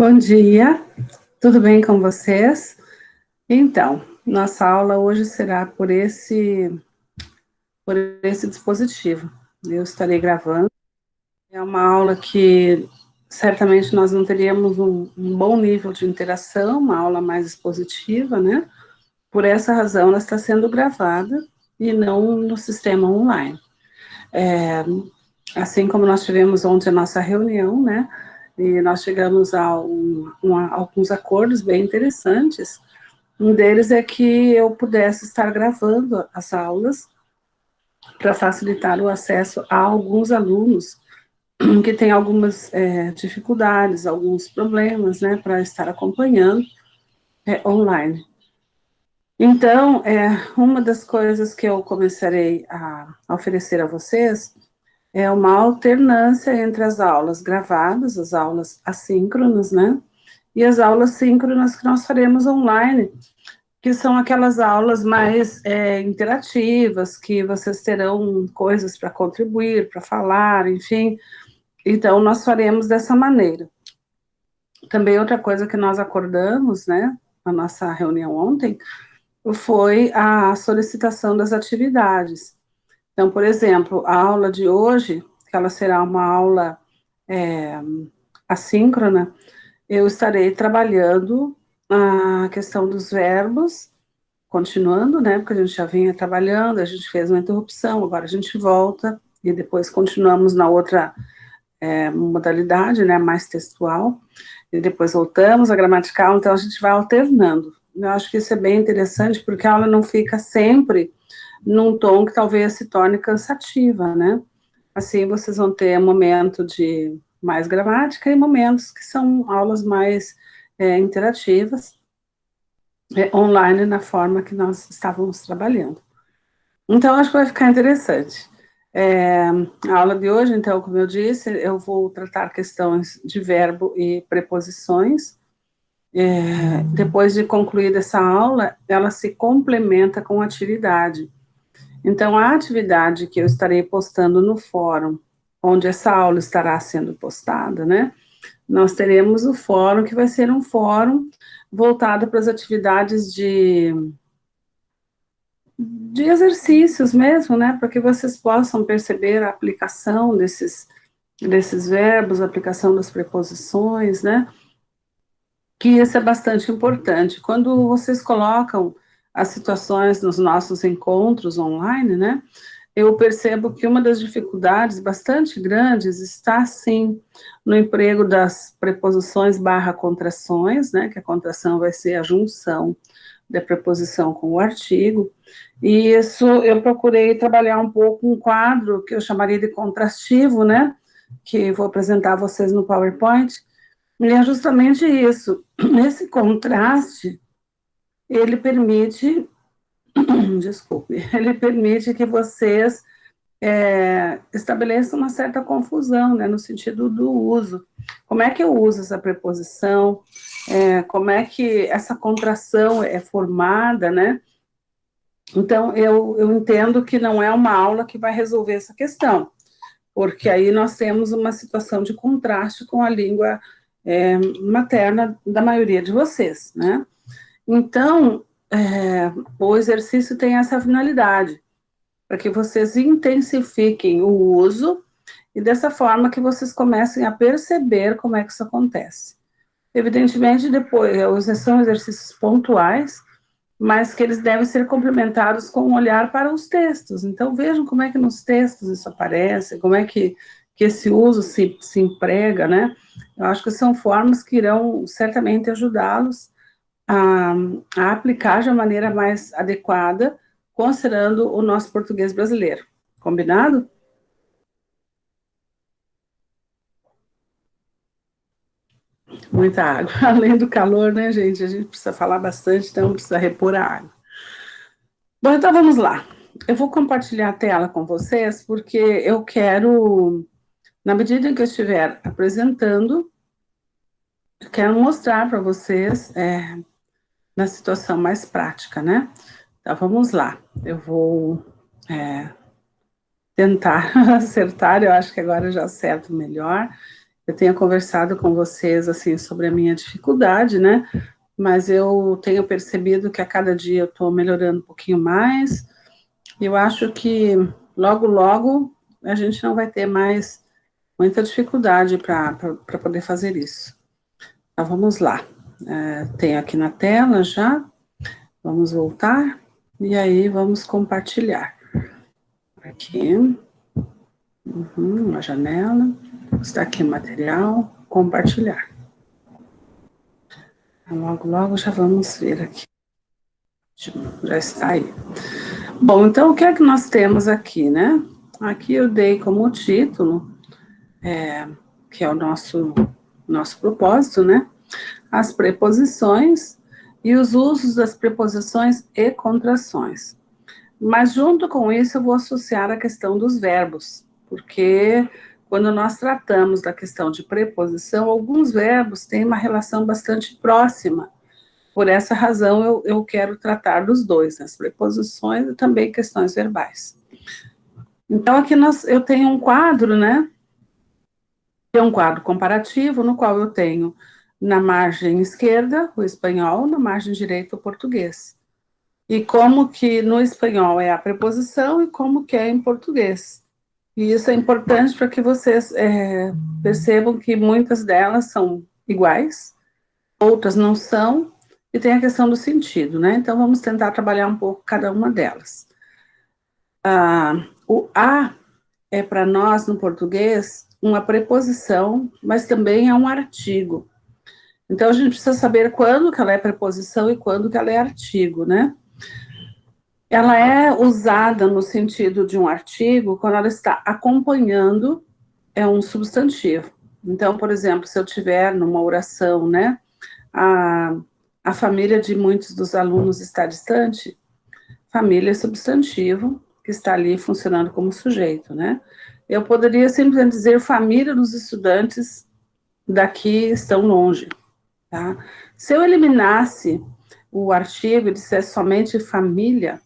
Bom dia, tudo bem com vocês? Então, nossa aula hoje será por esse dispositivo. Eu estarei gravando. É uma aula que certamente nós não teríamos um bom nível de interação, uma aula mais expositiva, né? Por essa razão, ela está sendo gravada e não no sistema online. Assim como nós tivemos ontem a nossa reunião, né? E nós chegamos a alguns acordos bem interessantes. Um deles é que eu pudesse estar gravando as aulas para facilitar o acesso a alguns alunos que têm algumas dificuldades, alguns problemas, né, para estar acompanhando online. Então, uma das coisas que eu começarei a oferecer a vocês é uma alternância entre as aulas gravadas, as aulas assíncronas, né, e as aulas síncronas que nós faremos online, que são aquelas aulas mais interativas, que vocês terão coisas para contribuir, para falar, enfim. Então, nós faremos dessa maneira. Também outra coisa que nós acordamos, né, na nossa reunião ontem, foi a solicitação das atividades. Então, por exemplo, a aula de hoje, que ela será uma aula assíncrona, eu estarei trabalhando a questão dos verbos, continuando, né, porque a gente já vinha trabalhando, a gente fez uma interrupção, agora a gente volta, e depois continuamos na outra modalidade, né, mais textual, e depois voltamos à gramatical, então a gente vai alternando. Eu acho que isso é bem interessante, porque a aula não fica sempre num tom que talvez se torne cansativa, né? Assim, vocês vão ter momento de mais gramática e momentos que são aulas mais interativas, online, na forma que nós estávamos trabalhando. Então, acho que vai ficar interessante. A aula de hoje, então, como eu disse, eu vou tratar questões de verbo e preposições. Depois de concluída essa aula, ela se complementa com atividade. Então, a atividade que eu estarei postando no fórum, onde essa aula estará sendo postada, né? Nós teremos o fórum, que vai ser um fórum voltado para as atividades de exercícios mesmo, né, para que vocês possam perceber a aplicação desses verbos, a aplicação das preposições, né, que isso é bastante importante. Quando vocês colocam as situações nos nossos encontros online, né, eu percebo que uma das dificuldades bastante grandes está, sim, no emprego das preposições barra contrações, né, que a contração vai ser a junção da preposição com o artigo, e isso eu procurei trabalhar um pouco um quadro que eu chamaria de contrastivo, né, que vou apresentar a vocês no PowerPoint, e é justamente isso. Esse contraste, ele permite, desculpe, ele permite que vocês estabeleçam uma certa confusão, né, no sentido do uso. Como é que eu uso essa preposição? Como é que essa contração é formada, né? Então, eu entendo que não é uma aula que vai resolver essa questão, porque aí nós temos uma situação de contraste com a língua materna da maioria de vocês, né? Então, o exercício tem essa finalidade, para que vocês intensifiquem o uso e dessa forma que vocês comecem a perceber como é que isso acontece. Evidentemente, depois, são exercícios pontuais, mas que eles devem ser complementados com um olhar para os textos. Então, vejam como é que nos textos isso aparece, como é que esse uso se emprega, né? Eu acho que são formas que irão certamente ajudá-los a aplicar de uma maneira mais adequada, considerando o nosso português brasileiro. Combinado? Muita água. Além do calor, né, gente? A gente precisa falar bastante, então precisa repor a água. Bom, então vamos lá. Eu vou compartilhar a tela com vocês, porque eu quero, na medida em que eu estiver apresentando, eu quero mostrar para vocês na situação mais prática, né? Então vamos lá. Eu vou tentar acertar, eu acho que agora eu já acerto melhor. eu tenha conversado com vocês, assim, sobre a minha dificuldade, né? Mas eu tenho percebido que a cada dia eu estou melhorando um pouquinho mais. Eu acho que logo, logo a gente não vai ter mais muita dificuldade para poder fazer isso. Então vamos lá. Tenho aqui na tela já. Vamos voltar e aí vamos compartilhar. Aqui, uma janela. Está aqui o material. Compartilhar. Logo, logo já vamos ver aqui. Já está aí. Bom, então o que é que nós temos aqui, né? Aqui eu dei como título, que é o nosso propósito, né? As preposições e os usos das preposições e contrações. Mas junto com isso eu vou associar a questão dos verbos, porque quando nós tratamos da questão de preposição, alguns verbos têm uma relação bastante próxima. Por essa razão, eu quero tratar dos dois, as preposições e também questões verbais. Então, aqui eu tenho um quadro, né? É um quadro comparativo, no qual eu tenho na margem esquerda o espanhol, na margem direita o português. E como que no espanhol é a preposição e como que é em português. E isso é importante para que vocês percebam que muitas delas são iguais, outras não são, e tem a questão do sentido, né? Então vamos tentar trabalhar um pouco cada uma delas. O a é para nós no português uma preposição, mas também é um artigo. Então a gente precisa saber quando que ela é preposição e quando que ela é artigo, né? Ela é usada no sentido de um artigo quando ela está acompanhando um substantivo. Então, por exemplo, se eu tiver numa oração, né, a, a família de muitos dos alunos está distante, família é substantivo que está ali funcionando como sujeito, né? Eu poderia simplesmente dizer família dos estudantes daqui estão longe, tá? Se eu eliminasse o artigo e dissesse somente família,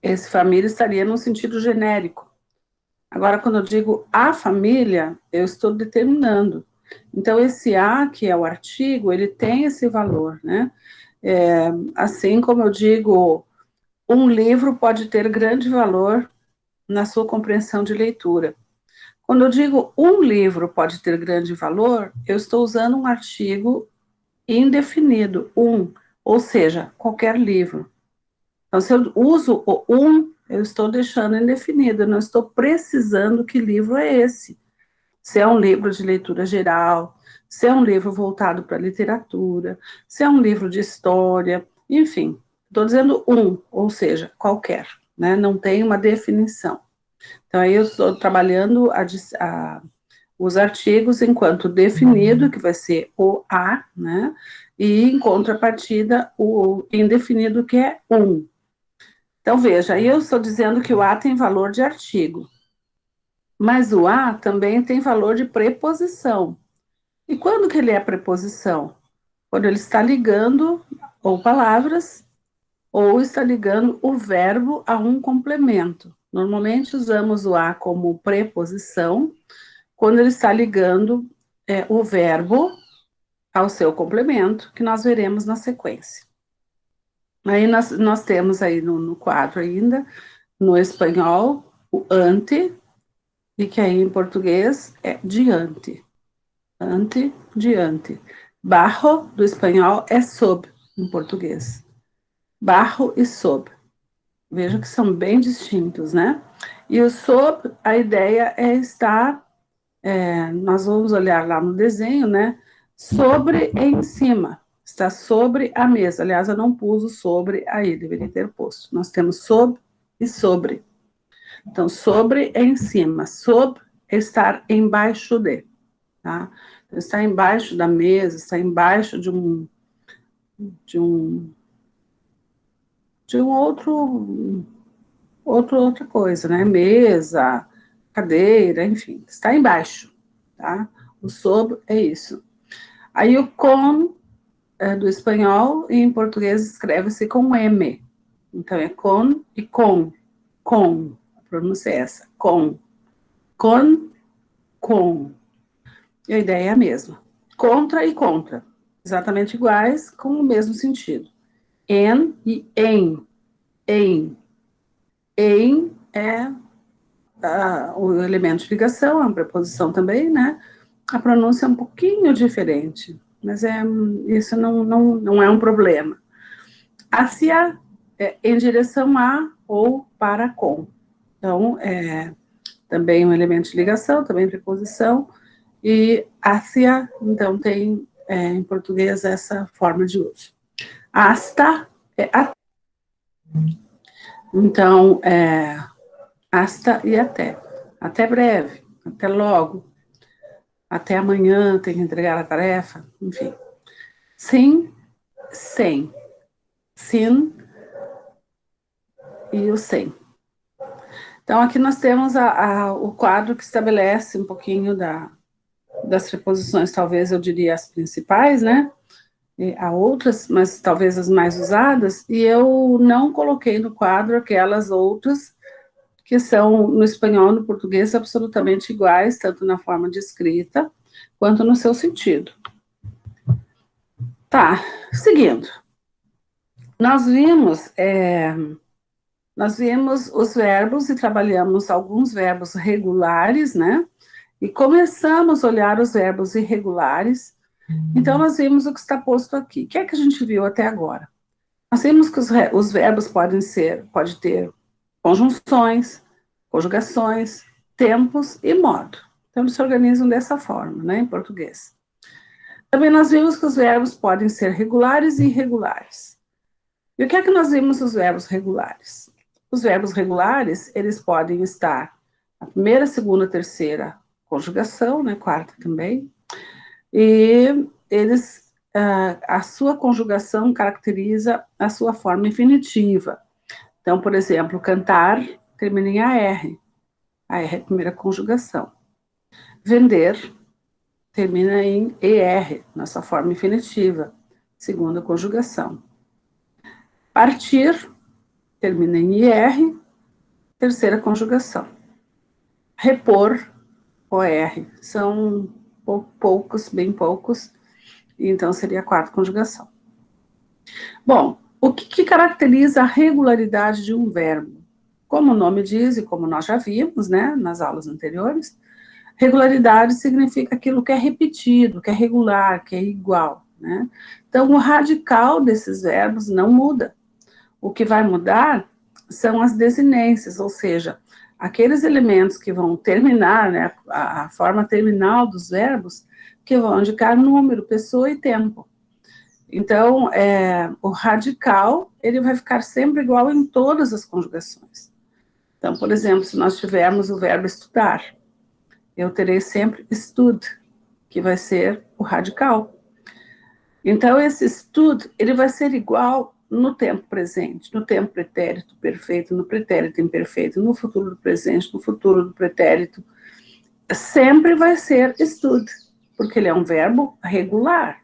esse família estaria no sentido genérico. Agora, quando eu digo a família, eu estou determinando. Então, esse a, que é o artigo, ele tem esse valor, né? Assim como eu digo, um livro pode ter grande valor na sua compreensão de leitura. Quando eu digo um livro pode ter grande valor, eu estou usando um artigo indefinido, ou seja, qualquer livro. Então, se eu uso o eu estou deixando indefinido, eu não estou precisando que livro é esse. Se é um livro de leitura geral, se é um livro voltado para literatura, se é um livro de história, enfim, estou dizendo ou seja, qualquer, né? Não tem uma definição. Então, aí eu estou trabalhando os artigos enquanto definido, que vai ser o a, né? E em contrapartida, o indefinido, que é Então, veja, aí eu estou dizendo que o a tem valor de artigo, mas o a também tem valor de preposição. E quando que ele é preposição? Quando ele está ligando ou palavras, ou está ligando o verbo a um complemento. Normalmente usamos o a como preposição, quando ele está ligando o verbo ao seu complemento, que nós veremos na sequência. Aí nós temos aí no quadro ainda, no espanhol, o ante, e que aí em português é diante. Ante, diante. Barro, do espanhol, é sob, em português. Barro e sob. Veja que são bem distintos, né? E o sob, a ideia é estar, nós vamos olhar lá no desenho, né? Sobre e em cima. Está sobre a mesa. Aliás, eu não pus o sobre aí, deveria ter posto. Nós temos sob e sobre. Então, sobre é em cima. Sob é estar embaixo de. Tá? Então, está embaixo da mesa, está embaixo de um, de um outra coisa, né? Mesa, cadeira, enfim, está embaixo, tá? O sob é isso. Aí o com do espanhol e em português escreve-se com M. Então é com e com. A pronúncia é essa, com, com. E a ideia é a mesma. Contra e contra, exatamente iguais, com o mesmo sentido. En e em. Em. Em é o elemento de ligação, é uma preposição também, né? A pronúncia é um pouquinho diferente, mas isso não é um problema. Hacia é em direção a ou para com. Então, também um elemento de ligação, também preposição, e hacia, então, tem em português essa forma de uso. Hasta é até. Então, hasta e até. Até breve, até logo, até amanhã tem que entregar a tarefa, enfim. Sim, sem. Sim e o sem. Então, aqui nós temos o quadro que estabelece um pouquinho das preposições, talvez eu diria as principais, né? E há outras, mas talvez as mais usadas, e eu não coloquei no quadro aquelas outras que são no espanhol e no português absolutamente iguais, tanto na forma de escrita quanto no seu sentido. Tá, seguindo. Nós vimos os verbos e trabalhamos alguns verbos regulares, né? E começamos a olhar os verbos irregulares. Então, nós vimos o que está posto aqui. O que é que a gente viu até agora? Nós vimos que os verbos pode ter conjunções, conjugações, tempos e modo. Então, eles se organizam dessa forma, né, em português. Também nós vimos que os verbos podem ser regulares e irregulares. E o que é que nós vimos nos verbos regulares? Os verbos regulares, eles podem estar na primeira, segunda, terceira conjugação, né, quarta também, e a sua conjugação caracteriza a sua forma infinitiva. Então, por exemplo, cantar termina em AR. AR é a primeira conjugação. Vender termina em ER, na sua forma infinitiva, segunda conjugação. Partir termina em IR, terceira conjugação. Repor, OR. São poucos, bem poucos, então seria a quarta conjugação. Bom, o que caracteriza a regularidade de um verbo? Como o nome diz, e como nós já vimos, né, nas aulas anteriores, regularidade significa aquilo que é repetido, que é regular, que é igual, né? Então, o radical desses verbos não muda. O que vai mudar são as desinências, ou seja, aqueles elementos que vão terminar, né, a forma terminal dos verbos, que vão indicar número, pessoa e tempo. Então, o radical, ele vai ficar sempre igual em todas as conjugações. Então, por exemplo, se nós tivermos o verbo estudar, eu terei sempre stud, que vai ser o radical. Então, esse stud, ele vai ser igual no tempo presente, no tempo pretérito perfeito, no pretérito imperfeito, no futuro do presente, no futuro do pretérito. Sempre vai ser stud, porque ele é um verbo regular.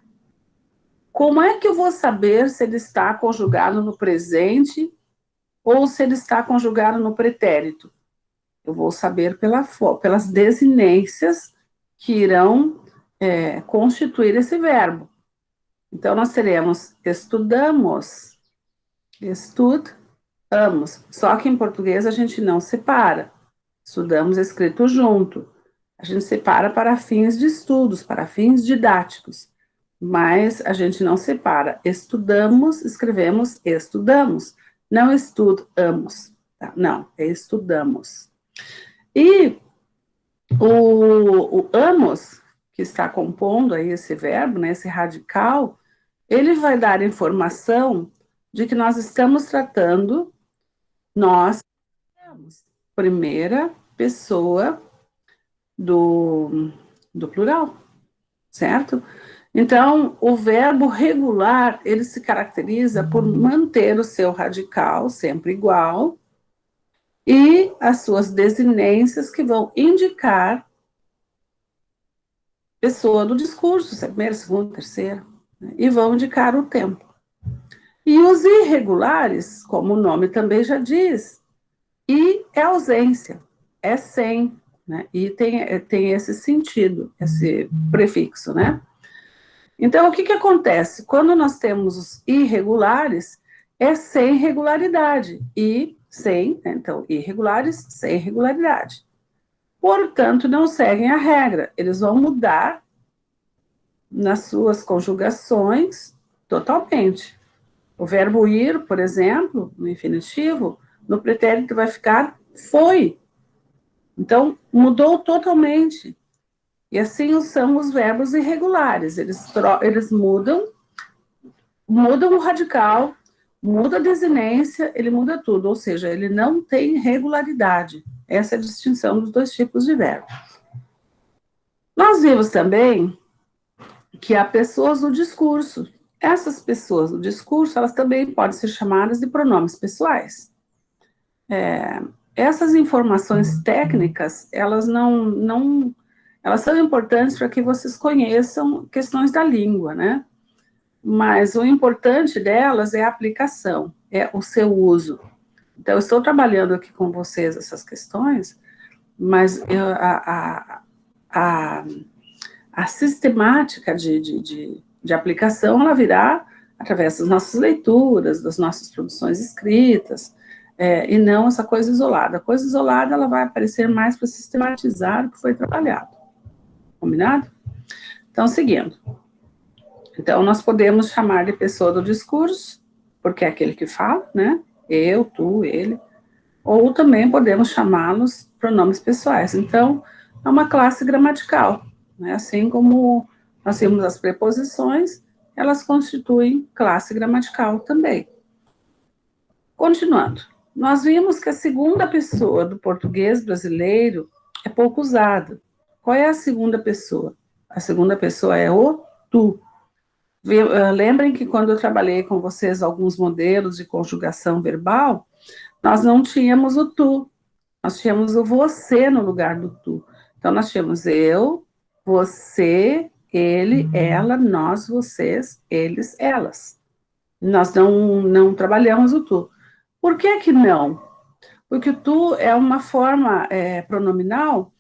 Como é que eu vou saber se ele está conjugado no presente ou se ele está conjugado no pretérito? Eu vou saber pelas desinências que irão constituir esse verbo. Então, nós teremos estudamos, estudamos. Só que em português a gente não separa. Estudamos escrito junto. A gente separa para fins de estudos, para fins didáticos. Mas a gente não separa. Estudamos, escrevemos estudamos. Não estudamos. Tá? Não, é estudamos. E o amos, que está compondo aí esse verbo, né, esse radical, ele vai dar informação de que nós estamos tratando, nós temos primeira pessoa do plural, certo? Então, o verbo regular, ele se caracteriza por manter o seu radical sempre igual e as suas desinências que vão indicar pessoa do discurso, se é primeira, segunda, terceira, né? E vão indicar o tempo. E os irregulares, como o nome também já diz, e é ausência, é sem, né? E tem esse sentido, esse prefixo, né? Então, o que acontece? Quando nós temos os irregulares, é sem regularidade. E sem, né? Então, irregulares, sem regularidade. Portanto, não seguem a regra. Eles vão mudar nas suas conjugações totalmente. O verbo ir, por exemplo, no infinitivo, no pretérito vai ficar foi. Então, mudou totalmente. E assim são os verbos irregulares. Eles mudam o radical, muda a desinência, ele muda tudo. Ou seja, ele não tem regularidade. Essa é a distinção dos dois tipos de verbo. Nós vimos também que há pessoas no discurso. Essas pessoas no discurso, elas também podem ser chamadas de pronomes pessoais. Essas informações técnicas, elas elas são importantes para que vocês conheçam questões da língua, né? Mas o importante delas é a aplicação, é o seu uso. Então, eu estou trabalhando aqui com vocês essas questões, mas a sistemática de aplicação, ela virá através das nossas leituras, das nossas produções escritas, e não essa coisa isolada. A coisa isolada, ela vai aparecer mais para sistematizar o que foi trabalhado. Combinado? Então, seguindo. Então, nós podemos chamar de pessoa do discurso, porque é aquele que fala, né? Eu, tu, ele. Ou também podemos chamá-los pronomes pessoais. Então, é uma classe gramatical, né? Assim como nós temos as preposições, elas constituem classe gramatical também. Continuando, nós vimos que a segunda pessoa do português brasileiro é pouco usada. Qual é a segunda pessoa? A segunda pessoa é o tu. Lembrem que quando eu trabalhei com vocês alguns modelos de conjugação verbal, nós não tínhamos o tu, nós tínhamos o você no lugar do tu. Então, nós tínhamos eu, você, ele, ela, nós, vocês, eles, elas. Nós não trabalhamos o tu. Por que não? Porque o tu é uma forma pronominal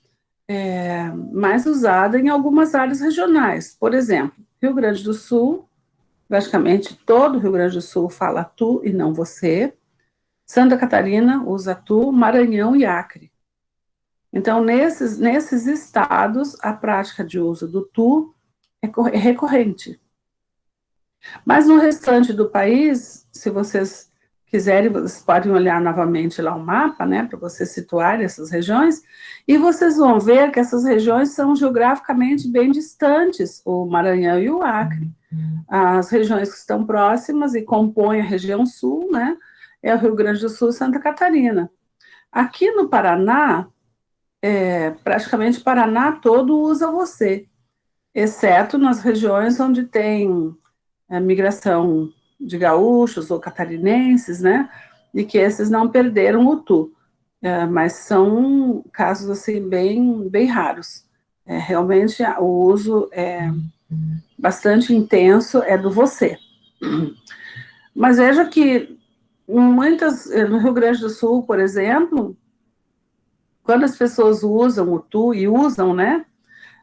mais usada em algumas áreas regionais. Por exemplo, Rio Grande do Sul, praticamente todo o Rio Grande do Sul fala tu e não você. Santa Catarina usa tu, Maranhão e Acre. Então, nesses estados, a prática de uso do tu é recorrente. Mas no restante do país, se vocês quiserem, vocês podem olhar novamente lá o mapa, né, para vocês situarem essas regiões, e vocês vão ver que essas regiões são geograficamente bem distantes, o Maranhão e o Acre. As regiões que estão próximas e compõem a região sul, né, é o Rio Grande do Sul e Santa Catarina. Aqui no Paraná, praticamente o Paraná todo usa você, exceto nas regiões onde tem migração de gaúchos ou catarinenses, né, e que esses não perderam o tu, mas são casos assim bem raros. Realmente o uso é bastante intenso, é do você. Mas veja que no Rio Grande do Sul, por exemplo, quando as pessoas usam o tu e usam, né,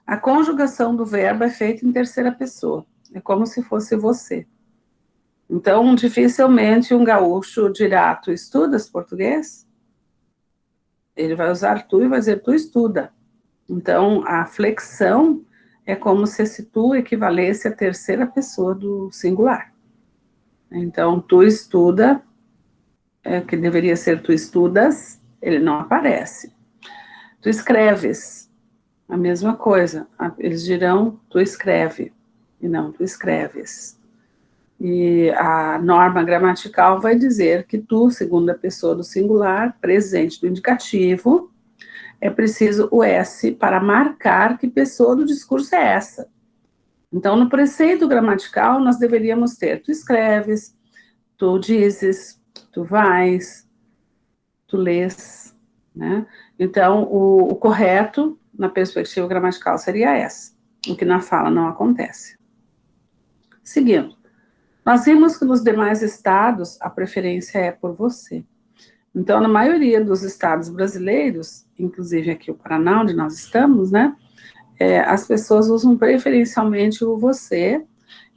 a conjugação do verbo é feita em terceira pessoa. É como se fosse você. Então, dificilmente um gaúcho dirá, tu estudas português? Ele vai usar tu e vai dizer, tu estuda. Então, a flexão é como se esse tu equivalesse à terceira pessoa do singular. Então, tu estuda, que deveria ser tu estudas, ele não aparece. Tu escreves, a mesma coisa. Eles dirão, tu escreve, e não, tu escreves. E a norma gramatical vai dizer que tu, segunda pessoa do singular, presente do indicativo, é preciso o S para marcar que pessoa do discurso é essa. Então, no preceito gramatical, nós deveríamos ter tu escreves, tu dizes, tu vais, tu lês, né? Então, o correto, na perspectiva gramatical, seria essa, o que na fala não acontece. Seguindo. Nós vimos que nos demais estados a preferência é por você. Então, na maioria dos estados brasileiros, inclusive aqui o Paraná, onde nós estamos, né, as pessoas usam preferencialmente o você,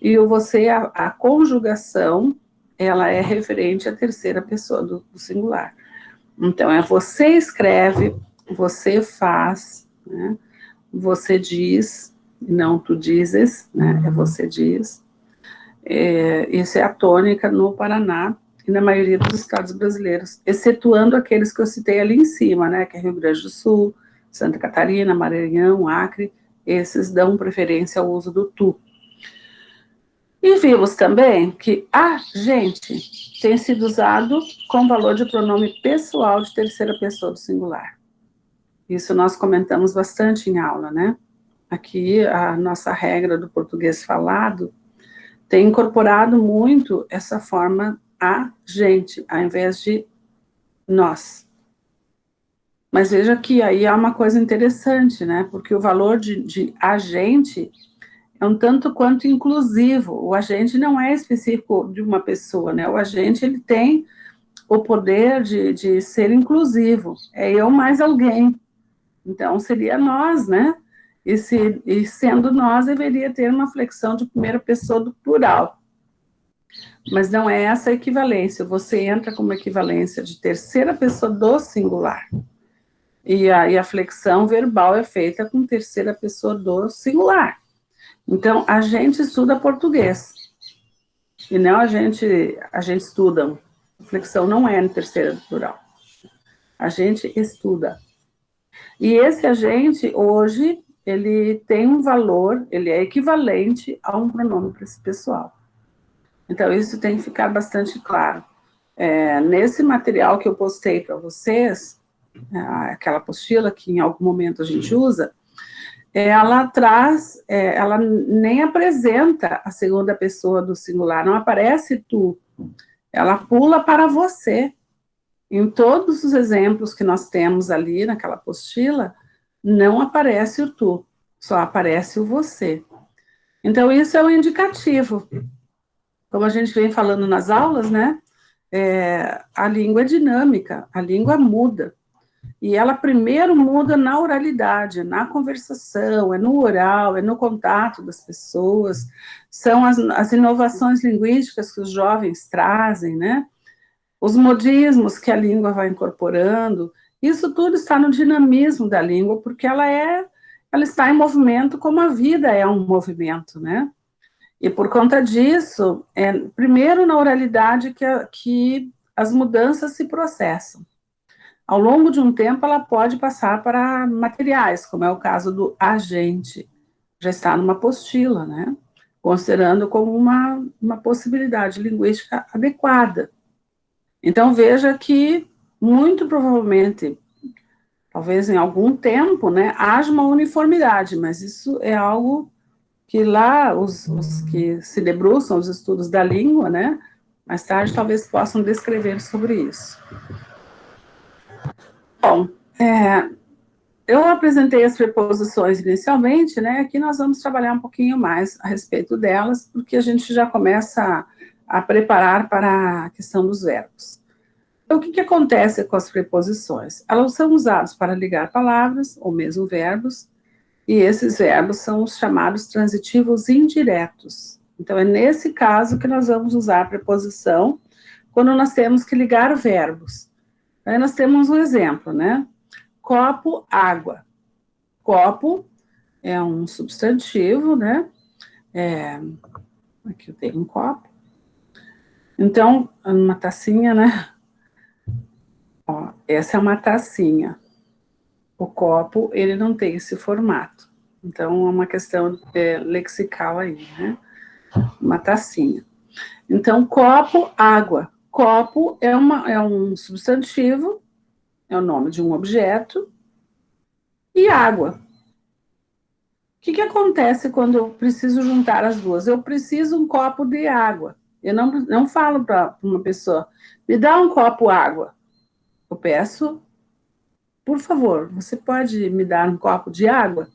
e o você, a conjugação, ela é referente à terceira pessoa do singular. Então, é você escreve, você faz, né, você diz, não tu dizes, né, é você diz. Isso é a tônica no Paraná e na maioria dos estados brasileiros, excetuando aqueles que eu citei ali em cima, né, que é Rio Grande do Sul, Santa Catarina, Maranhão, Acre, esses dão preferência ao uso do tu. E vimos também que a gente tem sido usado com valor de pronome pessoal de terceira pessoa do singular. Isso nós comentamos bastante em aula, né? Aqui, a nossa regra do português falado tem incorporado muito essa forma a gente, ao invés de nós. Mas veja que aí há uma coisa interessante, né? Porque o valor de agente é um tanto quanto inclusivo. O agente não é específico de uma pessoa, né? O agente, ele tem o poder de ser inclusivo. É eu mais alguém. Então, seria nós, né? E sendo nós, deveria ter uma flexão de primeira pessoa do plural. Mas não é essa a equivalência. Você entra como equivalência de terceira pessoa do singular. E aí a flexão verbal é feita com terceira pessoa do singular. Então, a gente estuda português. E não a gente estuda. A flexão não é no terceira do plural. A gente estuda. E esse agente, hoje, ele tem um valor, ele é equivalente a um pronome pessoal. Então, isso tem que ficar bastante claro. Nesse material que eu postei para vocês, aquela apostila que em algum momento a gente usa, ela traz, ela nem apresenta a segunda pessoa do singular, não aparece tu, ela pula para você. Em todos os exemplos que nós temos ali naquela apostila, não aparece o tu, só aparece o você. Então, isso é um indicativo. Como a gente vem falando nas aulas, né? A língua é dinâmica, a língua muda. E ela primeiro muda na oralidade, na conversação, é no oral, é no contato das pessoas, são as inovações linguísticas que os jovens trazem, né? Os modismos que a língua vai incorporando, isso tudo está no dinamismo da língua, porque ela está em movimento como a vida é um movimento, né? E por conta disso, primeiro na oralidade que as mudanças se processam. Ao longo de um tempo, ela pode passar para materiais, como é o caso do agente, já está numa apostila, né? Considerando como uma possibilidade linguística adequada. Então, veja que, muito provavelmente, talvez em algum tempo, né, haja uma uniformidade, mas isso é algo que lá os que se debruçam os estudos da língua, né, mais tarde talvez possam descrever sobre isso. Bom, eu apresentei as preposições inicialmente, né, aqui nós vamos trabalhar um pouquinho mais a respeito delas, porque a gente já começa a preparar para a questão dos verbos. Então, o que acontece com as preposições? Elas são usadas para ligar palavras, ou mesmo verbos, e esses verbos são os chamados transitivos indiretos. Então, é nesse caso que nós vamos usar a preposição quando nós temos que ligar verbos. Aí nós temos um exemplo, né? Copo, água. Copo é um substantivo, né? Aqui eu tenho um copo. Então, uma tacinha, né? Ó, essa é uma tacinha. O copo, ele não tem esse formato. Então, é uma questão lexical aí, né? Uma tacinha. Então, copo, água. Copo é um substantivo, é o nome de um objeto, e água. O que acontece quando eu preciso juntar as duas? Eu preciso um copo de água. Eu não falo para uma pessoa, me dá um copo água. Eu peço, por favor, você pode me dar um copo de água?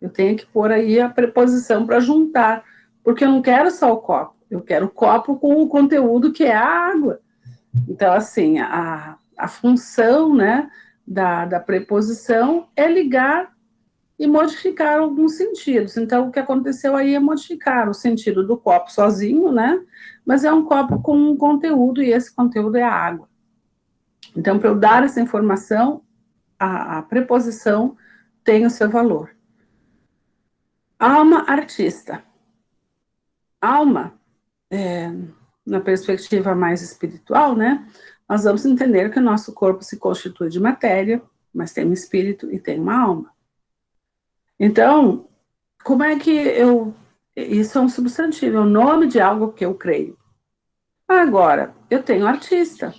Eu tenho que pôr aí a preposição para juntar, porque eu não quero só o copo, eu quero o copo com o conteúdo que é a água. Então, assim, a a função, né, da preposição é ligar e modificar alguns sentidos. Então, o que aconteceu aí é modificar o sentido do copo sozinho, né? Mas é um copo com um conteúdo, e esse conteúdo é a água. Então, para eu dar essa informação, a preposição tem o seu valor. Alma artista. Alma, na perspectiva mais espiritual, né? Nós vamos entender que o nosso corpo se constitui de matéria, mas tem um espírito e tem uma alma. Então, como é que eu... Isso é um substantivo, é o nome de algo que eu creio. Agora, eu tenho artista.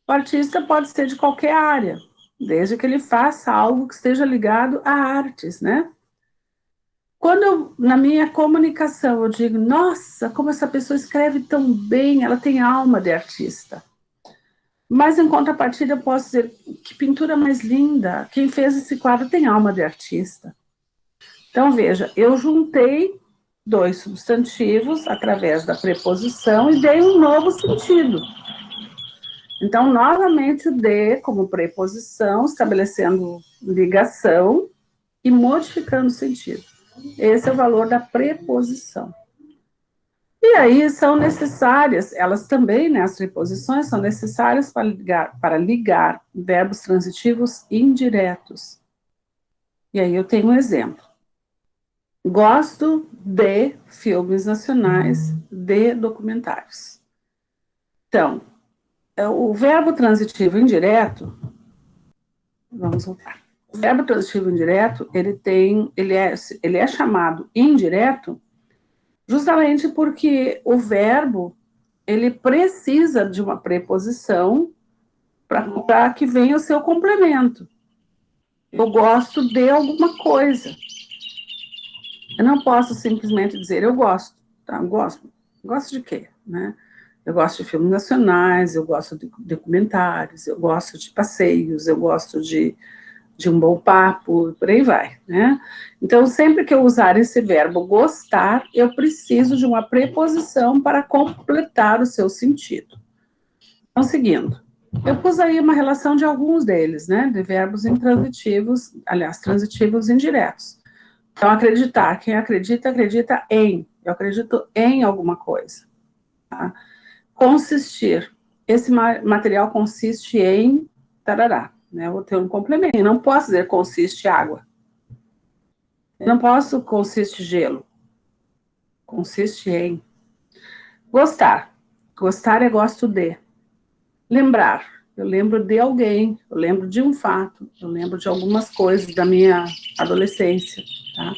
O artista pode ser de qualquer área, desde que ele faça algo que esteja ligado a artes, né? Quando na minha comunicação eu digo, nossa, como essa pessoa escreve tão bem, ela tem alma de artista. Mas em contrapartida eu posso dizer, que pintura mais linda, quem fez esse quadro tem alma de artista. Então veja, eu juntei dois substantivos através da preposição e dei um novo sentido. Então, novamente, o de como preposição, estabelecendo ligação e modificando o sentido. Esse é o valor da preposição. E aí são necessárias, elas também, né, as preposições são necessárias para ligar verbos transitivos indiretos. E aí eu tenho um exemplo. Gosto de filmes nacionais, de documentários. Então, o verbo transitivo indireto, vamos voltar. O verbo transitivo indireto, ele é chamado indireto justamente porque o verbo, ele precisa de uma preposição para que venha o seu complemento. Eu gosto de alguma coisa. Eu não posso simplesmente dizer eu gosto. Tá? Eu gosto. Gosto de quê? Né? Eu gosto de filmes nacionais, eu gosto de documentários, eu gosto de passeios, eu gosto de um bom papo, por aí vai, né? Então, sempre que eu usar esse verbo gostar, eu preciso de uma preposição para completar o seu sentido. Então, seguindo. Eu pus aí uma relação de alguns deles, né? De verbos intransitivos, aliás, transitivos indiretos. Então, acreditar. Quem acredita, acredita em. Eu acredito em alguma coisa. Tá? Consistir. Esse material consiste em tarará, né? Eu vou ter um complemento. Eu não posso dizer consiste água. Eu não posso consiste gelo. Consiste em. Gostar. Gostar é gosto de. Lembrar. Eu lembro de alguém, eu lembro de um fato, eu lembro de algumas coisas da minha adolescência, tá?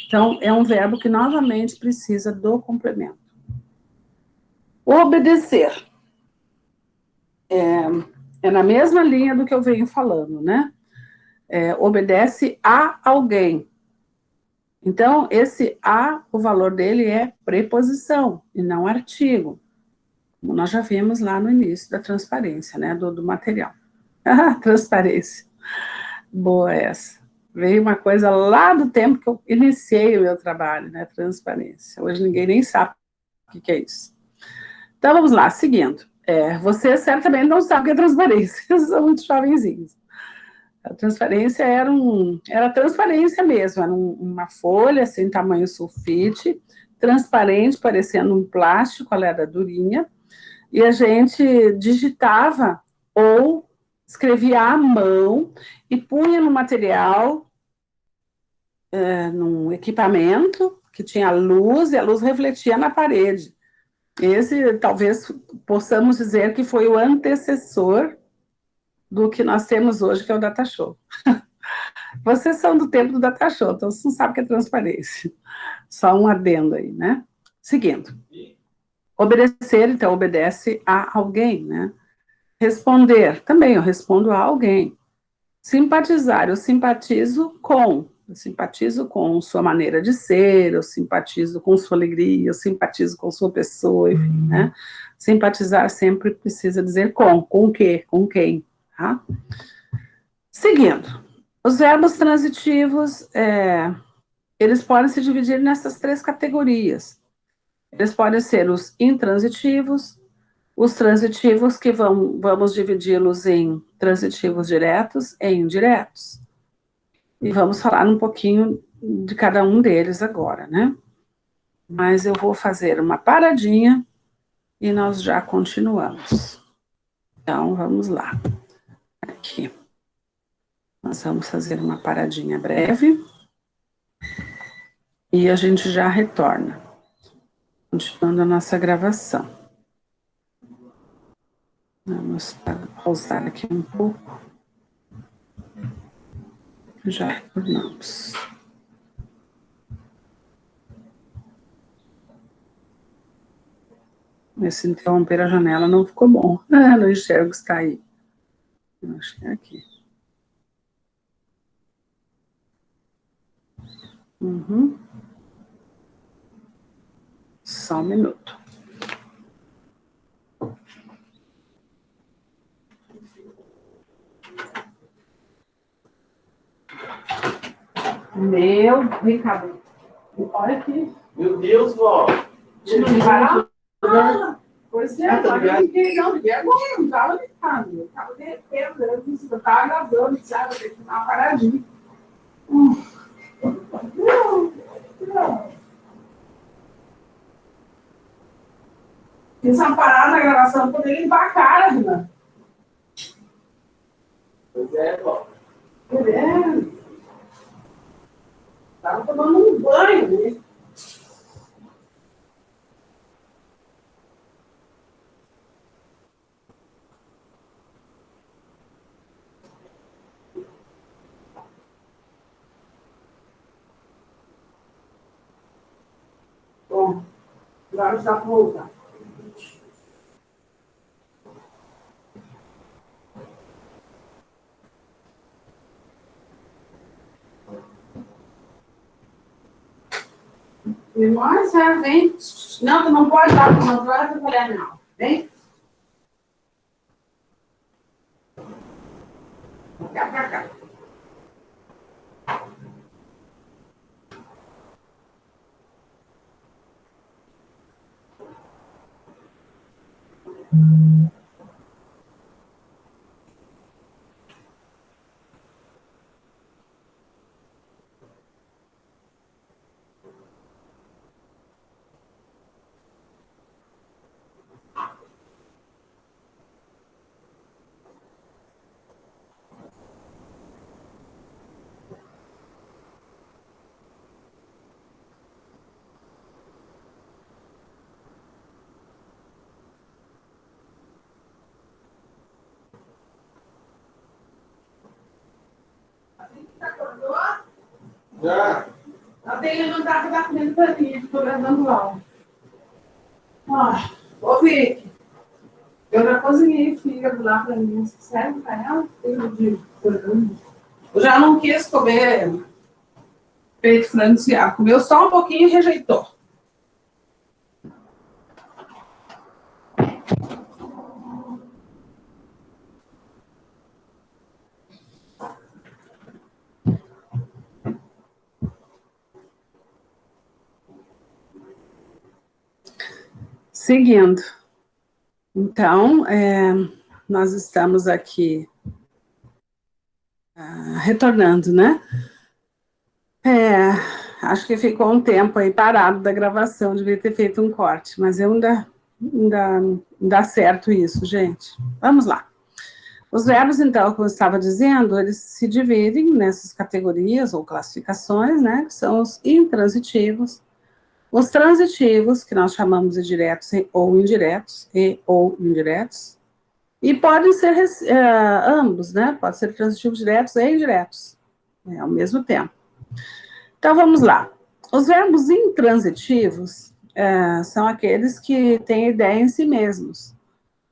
Então, é um verbo que novamente precisa do complemento. Obedecer. É na mesma linha do que eu venho falando, né? Obedece a alguém. Então, esse a, o valor dele é preposição e não artigo. Como nós já vimos lá no início da transparência, né? Do material. Ah, transparência. Boa essa. Veio uma coisa lá do tempo que eu iniciei o meu trabalho, né? Transparência. Hoje ninguém nem sabe o que é isso. Então, vamos lá, seguindo. Você certamente não sabe o que é transparência, são muito jovenzinhos. A transparência era transparência mesmo, era uma folha, assim, tamanho sulfite, transparente, parecendo um plástico, ela era durinha, e a gente digitava ou escrevia à mão e punha no material, num equipamento que tinha luz, e a luz refletia na parede. Esse, talvez, possamos dizer que foi o antecessor do que nós temos hoje, que é o data show. Vocês são do tempo do data show, então vocês não sabem o que é transparência. Só um adendo aí, né? Seguindo. Obedecer, então, obedece a alguém, né? Responder, também eu respondo a alguém. Simpatizar, eu simpatizo com sua maneira de ser, eu simpatizo com sua alegria, eu simpatizo com sua pessoa, enfim, né? Simpatizar sempre precisa dizer com o quê, com quem, tá? Seguindo, os verbos transitivos, eles podem se dividir nessas três categorias. Eles podem ser os intransitivos, Os transitivos que vamos dividi-los em transitivos diretos e indiretos. E vamos falar um pouquinho de cada um deles agora, né? Mas eu vou fazer uma paradinha e nós já continuamos. Então, vamos lá. Aqui. Nós vamos fazer uma paradinha breve e a gente já retorna, continuando a nossa gravação. Vamos pausar aqui um pouco. Já retornamos. Esse interromper a janela não ficou bom. Não enxergo que está aí. Eu acho que é aqui. Uhum. Só um minuto. Vem cá. Olha aqui. Meu Deus, vó. Não vai lá? Pois é, não liguei agora, não estava ligado. Eu estava derretendo, eu estava gravando, sabe? Eu tenho que dar uma paradinha. Não. Fiz uma parada na gravação para poder limpar a cara, Renan. Pois é, vó. Estava tomando um banho, né? Bom, agora já para voltar. Irmãs, vem. Não, tu não pode dar para uma hora para trabalhar, não. Vem. Cá para cá. Já. Ela tem que levantar para dar comendo para mim, estou gravando aula. Ô, Vicky, eu já cozinhei fígado lá para mim. Serve para ela? Fígado de frango. Eu já não quis comer peito frango desfiado. Comeu só um pouquinho e rejeitou. Seguindo. Então, nós estamos aqui retornando, né? Acho que ficou um tempo aí parado da gravação, devia ter feito um corte, mas eu ainda dá certo isso, gente. Vamos lá. Os verbos, então, como eu estava dizendo, eles se dividem nessas categorias ou classificações, né? Que são os intransitivos, os transitivos, que nós chamamos de diretos ou indiretos, e podem ser ambos, né? Pode ser transitivos diretos e indiretos, ao mesmo tempo. Então, vamos lá. Os verbos intransitivos são aqueles que têm ideia em si mesmos.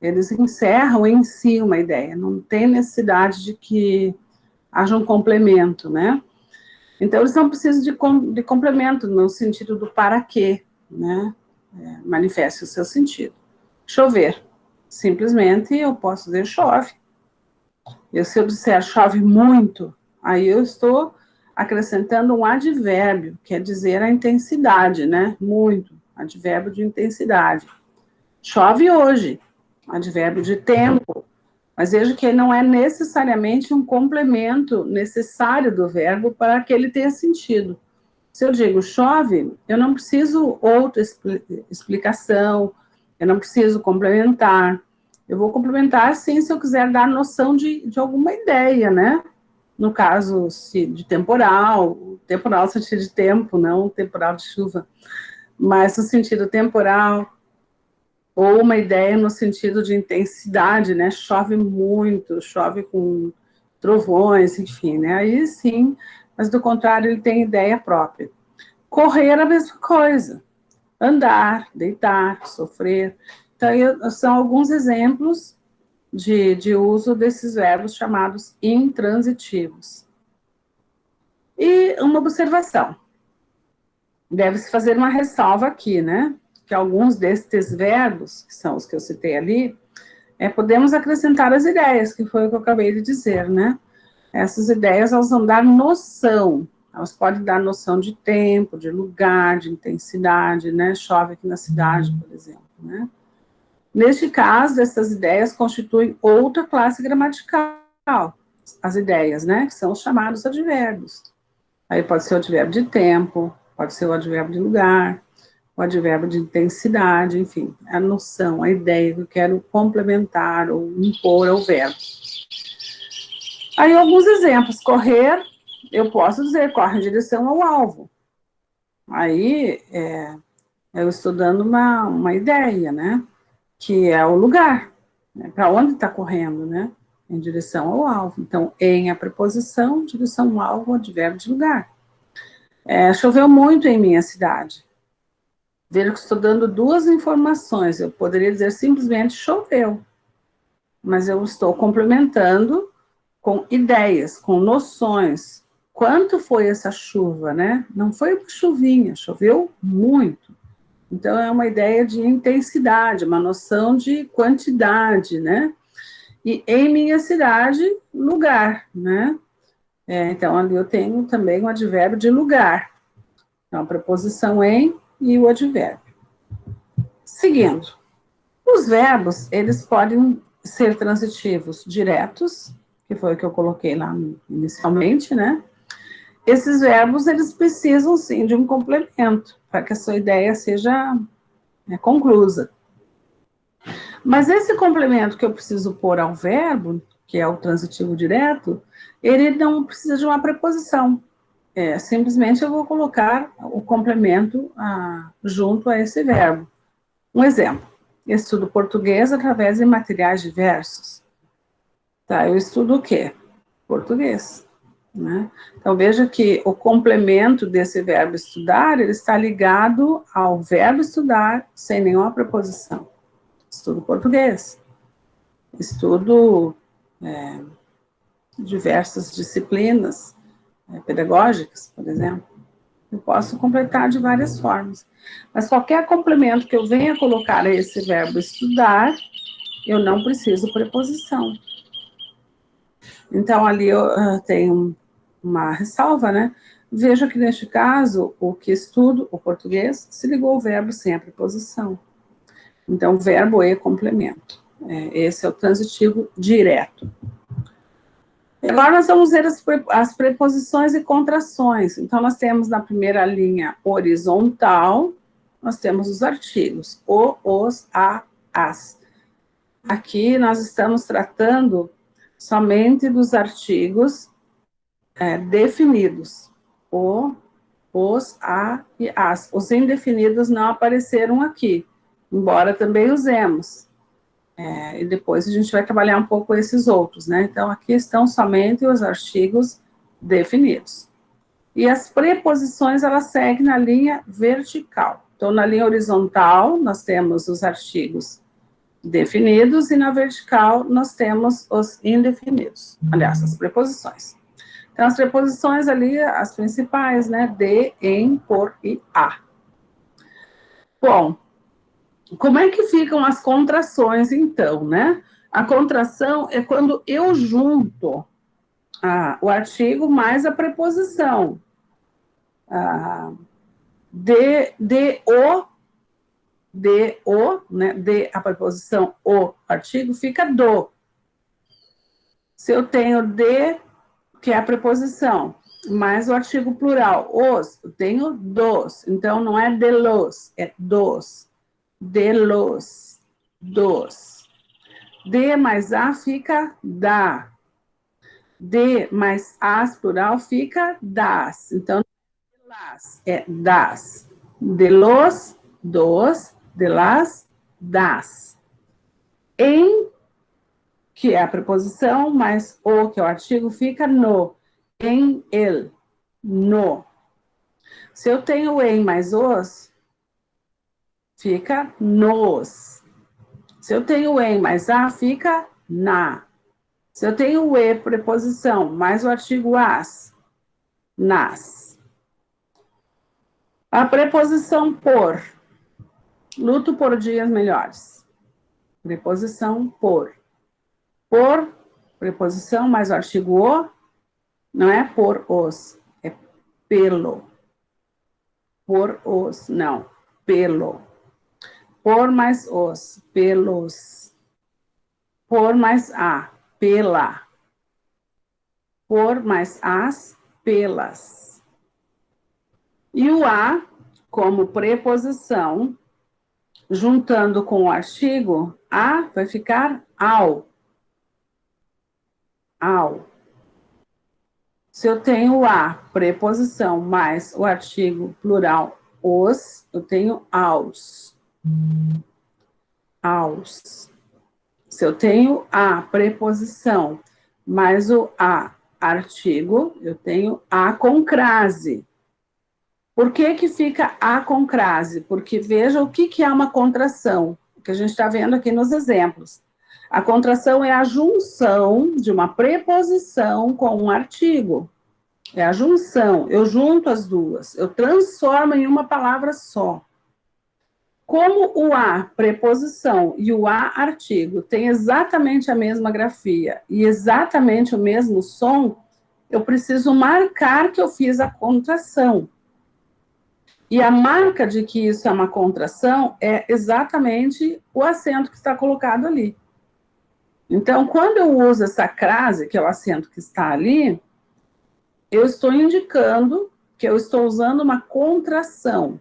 Eles encerram em si uma ideia, não tem necessidade de que haja um complemento, né? Então, eles não precisam de complemento no sentido do para quê, né? Manifeste o seu sentido. Chover. Simplesmente eu posso dizer chove. Se eu disser chove muito, aí eu estou acrescentando um advérbio, quer dizer a intensidade, né? Muito. Advérbio de intensidade. Chove hoje. advérbio de tempo, mas veja que não é necessariamente um complemento necessário do verbo para que ele tenha sentido. Se eu digo chove, eu não preciso outra explicação, eu não preciso complementar. Eu vou complementar, sim, se eu quiser dar noção de alguma ideia, né? No caso de temporal no sentido de tempo, não temporal de chuva, mas no sentido temporal, ou uma ideia no sentido de intensidade, né? Chove muito, chove com trovões, enfim, né? Aí sim, mas do contrário, ele tem ideia própria. Correr a mesma coisa. Andar, deitar, sofrer. Então, são alguns exemplos de uso desses verbos chamados intransitivos. E uma observação. Deve-se fazer uma ressalva aqui, né? Que alguns destes verbos, que são os que eu citei ali, podemos acrescentar as ideias, que foi o que eu acabei de dizer, né? Essas ideias, elas vão dar noção, elas podem dar noção de tempo, de lugar, de intensidade, né? Chove aqui na cidade, por exemplo, né? Neste caso, essas ideias constituem outra classe gramatical, as ideias, né? Que são os chamados advérbios. Aí pode ser o advérbio de tempo, pode ser o advérbio de lugar, o advérbio de intensidade, enfim, a noção, a ideia que eu quero complementar ou impor ao verbo. Aí alguns exemplos. Correr, eu posso dizer, corre em direção ao alvo. Aí, eu estou dando uma ideia, né? Que é o lugar, né? Para onde está correndo, né? Em direção ao alvo. Então, em a preposição, direção ao alvo, advérbio de lugar. Choveu muito em minha cidade. Veja que estou dando duas informações. Eu poderia dizer simplesmente choveu, mas eu estou complementando com ideias, com noções. Quanto foi essa chuva, né? Não foi uma chuvinha, choveu muito. Então, é uma ideia de intensidade, uma noção de quantidade, né? E em minha cidade, lugar, né? Então, ali eu tenho também o advérbio de lugar. Então, a preposição em e o advérbio. Seguindo. Os verbos, eles podem ser transitivos diretos, que foi o que eu coloquei lá inicialmente, né? Esses verbos, eles precisam, sim, de um complemento, para que a sua ideia seja conclusa. Mas esse complemento que eu preciso pôr ao verbo, que é o transitivo direto, ele não precisa de uma preposição. Simplesmente eu vou colocar o complemento junto a esse verbo. Um exemplo, estudo português através de materiais diversos. Tá, eu estudo o quê? Português. Né? Então, veja que o complemento desse verbo estudar, ele está ligado ao verbo estudar sem nenhuma preposição. Estudo português. Estudo diversas disciplinas pedagógicas, por exemplo. Eu posso completar de várias formas. Mas qualquer complemento que eu venha colocar a esse verbo estudar, eu não preciso preposição. Então, ali eu tenho uma ressalva, né? Veja que, neste caso, o que estudo, o português, se ligou ao verbo sem a preposição. Então, verbo e complemento. Esse é o transitivo direto. Agora nós vamos ver as preposições e contrações. Então, nós temos na primeira linha horizontal, nós temos os artigos, o, os, a, as. Aqui nós estamos tratando somente dos artigos definidos, o, os, a e as. Os indefinidos não apareceram aqui, embora também usemos. E depois a gente vai trabalhar um pouco esses outros, né? Então, aqui estão somente os artigos definidos. E as preposições, elas seguem na linha vertical. Então, na linha horizontal, nós temos os artigos definidos e na vertical nós temos os indefinidos. Aliás, as preposições. Então, as preposições ali, as principais, né? De, em, por e a. Bom, como é que ficam as contrações, então, né? A contração é quando eu junto o artigo mais a preposição. De, o, de o, né, de a preposição o artigo, fica do. Se eu tenho de, que é a preposição, mais o artigo plural, os, eu tenho dos. Então, não é de los, é dos. De los, dos. De mais a fica da. De mais as, plural, fica das. Então, las é das. De los, dos. De las, das. Em, que é a preposição, mais o, que é o artigo, fica no. Em el, no. Se eu tenho em mais os, fica nos. Se eu tenho em mais a, fica na. Se eu tenho o e, preposição, mais o artigo as, nas. A preposição por, luto por dias melhores. Preposição por. Por, preposição, mais o artigo o, não é por os, é pelo. Por os, não, pelo. Por mais os, pelos. Por mais a, pela. Por mais as, pelas. E o a, como preposição, juntando com o artigo, a vai ficar ao. Ao. Se eu tenho a, preposição, mais o artigo plural, os, eu tenho aos. Aos. Se eu tenho a, preposição, mais o a, artigo, eu tenho a com crase. Por que que fica a com crase? Porque veja o que é uma contração, que a gente está vendo aqui nos exemplos. A contração é a junção de uma preposição com um artigo. É a junção, eu junto as duas, eu transformo em uma palavra só. Como o a, preposição, e o a, artigo, tem exatamente a mesma grafia e exatamente o mesmo som, eu preciso marcar que eu fiz a contração. E a marca de que isso é uma contração é exatamente o acento que está colocado ali. Então, quando eu uso essa crase, que é o acento que está ali, eu estou indicando que eu estou usando uma contração.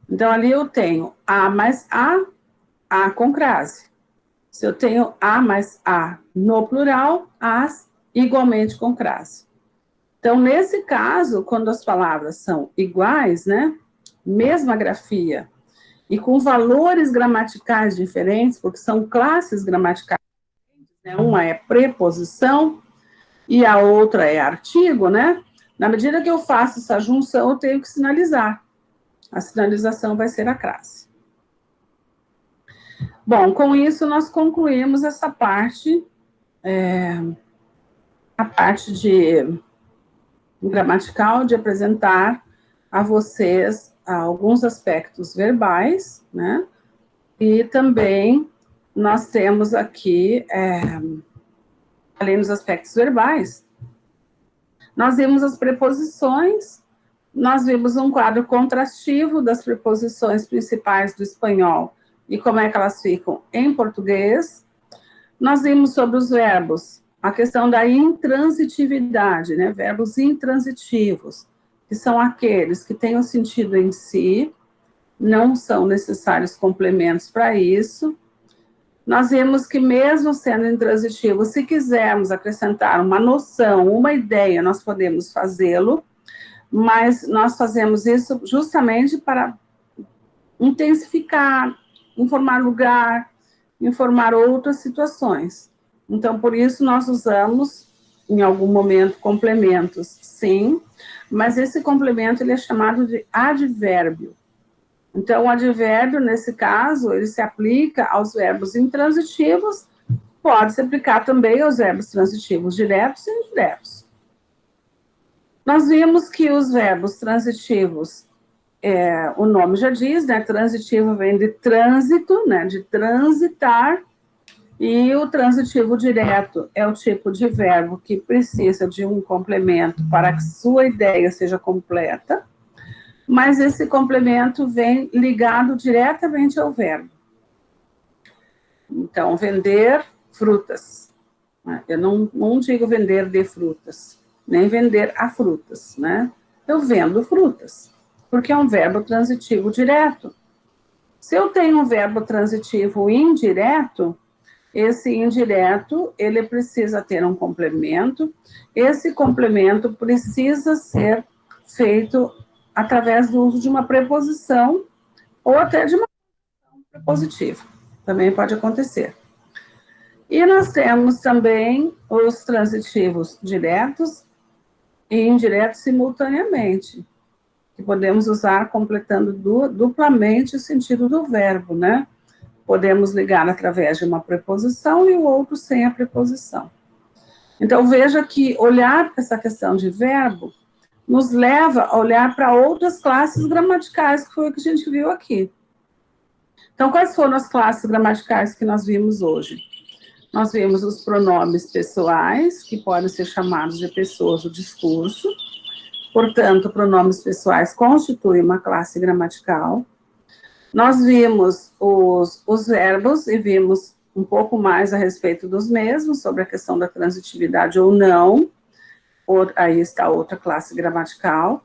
Então, ali eu tenho a mais a com crase. Se eu tenho a mais a no plural, as igualmente com crase. Então, nesse caso, quando as palavras são iguais, né, mesma grafia, e com valores gramaticais diferentes, porque são classes gramaticais, né, uma é preposição e a outra é artigo, né? Na medida que eu faço essa junção, eu tenho que sinalizar. A sinalização vai ser a crase. Bom, com isso nós concluímos essa parte, a parte de gramatical, de apresentar a vocês alguns aspectos verbais, né? E também nós temos aqui, além dos aspectos verbais, nós vimos as preposições, nós vimos um quadro contrastivo das preposições principais do espanhol e como é que elas ficam em português. Nós vimos sobre os verbos, a questão da intransitividade, né? Verbos intransitivos, que são aqueles que têm o sentido em si, não são necessários complementos para isso. Nós vimos que mesmo sendo intransitivo, se quisermos acrescentar uma noção, uma ideia, nós podemos fazê-lo, mas nós fazemos isso justamente para intensificar, informar lugar, informar outras situações. Então, por isso, nós usamos, em algum momento, complementos, sim, mas esse complemento ele é chamado de advérbio. Então, o advérbio, nesse caso, ele se aplica aos verbos intransitivos, pode se aplicar também aos verbos transitivos diretos e indiretos. Nós vimos que os verbos transitivos, o nome já diz, né, transitivo vem de trânsito, né, de transitar, e o transitivo direto é o tipo de verbo que precisa de um complemento para que sua ideia seja completa. mas esse complemento vem ligado diretamente ao verbo. Então, vender frutas. Eu não digo vender de frutas, nem vender a frutas, né? Eu vendo frutas, porque é um verbo transitivo direto. Se eu tenho um verbo transitivo indireto, esse indireto, ele precisa ter um complemento, esse complemento precisa ser feito através do uso de uma preposição ou até de uma prepositiva. Também pode acontecer. E nós temos também os transitivos diretos e indiretos simultaneamente, que podemos usar completando duplamente o sentido do verbo, né? Podemos ligar através de uma preposição e o outro sem a preposição. Então, veja que olhar para essa questão de verbo nos leva a olhar para outras classes gramaticais, que foi o que a gente viu aqui. Então, quais foram as classes gramaticais que nós vimos hoje? Nós vimos os pronomes pessoais, que podem ser chamados de pessoas do discurso. Portanto, pronomes pessoais constituem uma classe gramatical. Nós vimos os verbos e vimos um pouco mais a respeito dos mesmos, sobre a questão da transitividade ou não. Aí está outra classe gramatical.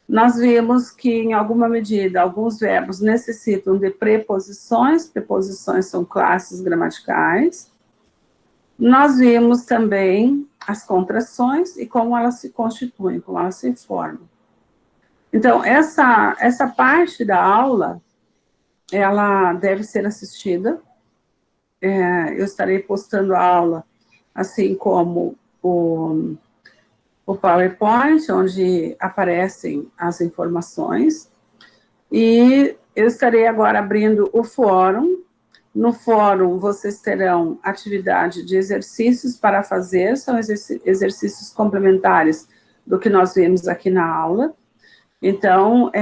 Nós vimos que, em alguma medida, alguns verbos necessitam de preposições. Preposições são classes gramaticais. Nós vimos também as contrações e como elas se constituem, como elas se formam. Então, essa parte da aula, ela deve ser assistida. Eu estarei postando a aula, assim como o PowerPoint, onde aparecem as informações. E eu estarei agora abrindo o fórum. No fórum, vocês terão atividade de exercícios para fazer, são exercícios complementares do que nós vimos aqui na aula. Então,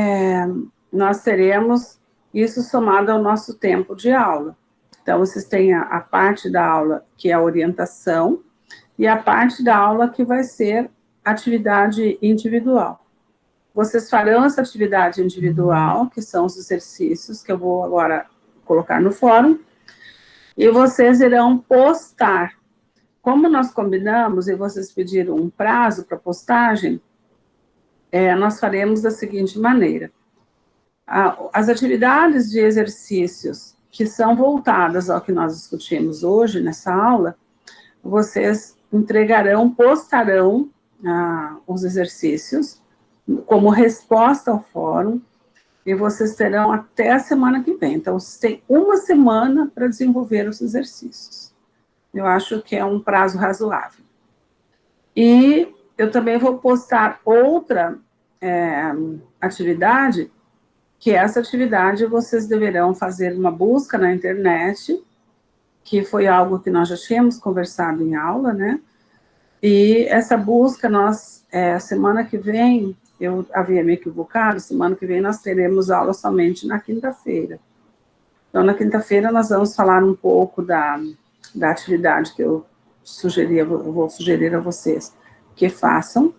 nós teremos isso somado ao nosso tempo de aula. Então, vocês têm a parte da aula que é a orientação e a parte da aula que vai ser atividade individual. Vocês farão essa atividade individual, que são os exercícios que eu vou agora colocar no fórum, e vocês irão postar. Como nós combinamos e vocês pediram um prazo para postagem, nós faremos da seguinte maneira. As atividades de exercícios que são voltadas ao que nós discutimos hoje nessa aula, vocês entregarão, postarão os exercícios como resposta ao fórum, e vocês terão até a semana que vem. Então, vocês têm uma semana para desenvolver os exercícios. Eu acho que é um prazo razoável. E eu também vou postar outra atividade, que essa atividade vocês deverão fazer uma busca na internet, que foi algo que nós já tínhamos conversado em aula, né? E essa busca, semana que vem, eu havia me equivocado, semana que vem nós teremos aula somente na quinta-feira. Então, na quinta-feira nós vamos falar um pouco da atividade que eu vou sugerir a vocês que façam,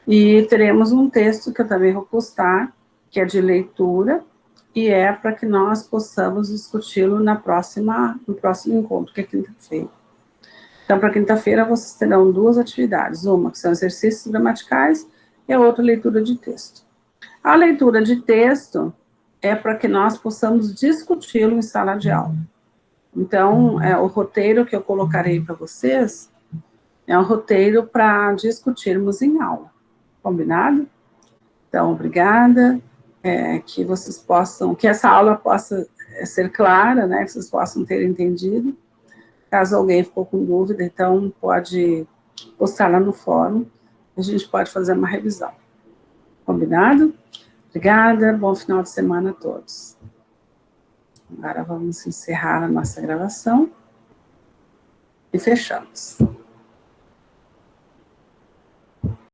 e teremos um texto que eu também vou postar, que é de leitura, e é para que nós possamos discuti-lo no próximo encontro, que é quinta-feira. Então, para quinta-feira, vocês terão duas atividades, uma que são exercícios gramaticais e a outra leitura de texto. A leitura de texto é para que nós possamos discuti-lo em sala de aula. Então, o roteiro que eu colocarei para vocês é um roteiro para discutirmos em aula. Combinado? Então, obrigada. Que vocês possam, que essa aula possa ser clara, né, que vocês possam ter entendido. Caso alguém ficou com dúvida, então pode postar lá no fórum, a gente pode fazer uma revisão. Combinado? Obrigada, bom final de semana a todos. Agora vamos encerrar a nossa gravação e fechamos.